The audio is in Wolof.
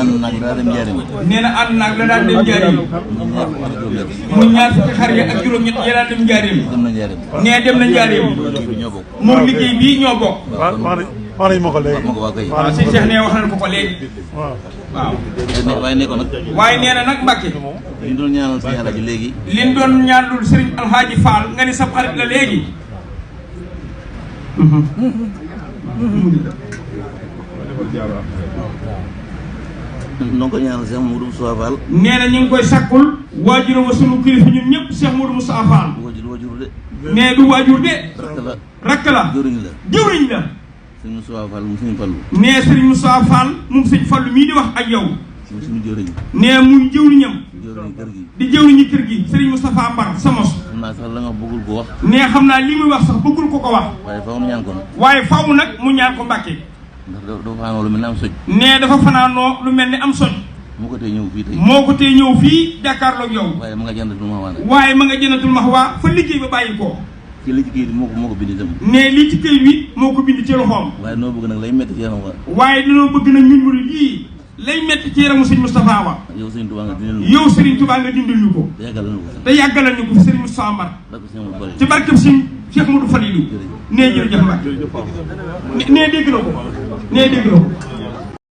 ànd nag daa dem njaarim. nee na ànd nag la daan dem njaarim. mu ñaar fukki xar ya ak juróom-ñett ya daan dem njaarim. dem na njaarim. nee dem na njaarim. moom liggéey bii ñoo bokk. wax nañu ma ko léegi. waaw si Cheikh nee wax nañu ko léegi. waaw. waaye ne ko nag. waaye nee na nag Mbacke. li ñu doon ñaanal Sëriñ Alaaji léegi. li ñu doon ñaanal Sëriñ Alhaaji Fall nga ni sa xarit la léegi. noo ko ñaanal Cheikh Modou Moustapha Fall. nee na ñu ngi koy sakkul waajur wa sunu kilifa ñun ñëpp Cheikh Modou Moustapha Fall. waajur de. nee du waajur de. rakk la jëwriñ la. jëwriñ la. sëñ Moustapha Fall mu sëñ Fallu. nee Sëriñ Moustapha Fall moom sëñ Fallu mii di wax ak yow. mu suñu jëwriñ. nee muy jëwriñam. jëwriñ kër gi. di jëwriñi kër gi Sëriñ Moustapha Mbar sa mos. xam naa sax la nga bëggul ko wax. nee xam naa li muy wax sax bëggul ko wax. waaye faaw mu ñaan ko nag. waaye faaw nag mu ñaan ko Mbàkke. ndax dafa fanaanoo lu mel ni am soj. nee dafa fanaanoo lu mel ni am soj. moo ko tee ñëw fii tey. moo ko tee ñëw fii jàkkaarloog yow. waaye ma nga jëndatul ma waane. waaye ma nga jëndatul ma waa fa liggéey ba bàyyi ko. ci li ci këyit moo ko bind itam. nee lii ci këyit wi moo ko bind ci loxoom. waaye noo bëgg nag lay métti ci yaram wa. waaye dañoo bëgg nag ñun murid yii lay métti ci yaramu sëñ Moustapha wa. yow Sëriñ Tuubaa nga dindal ñu ko. yow Sëriñ Tuubaa nga dindal ñu ko. te yàggalal ñu ko. te yàggalal ñu ko fi Sëriñ Moustapha Mbar. ci barkeb sëñ Cheikh Modou Falilou. nee jërëjëf Mbacke. nee dégg na ko. nee dégg na ko.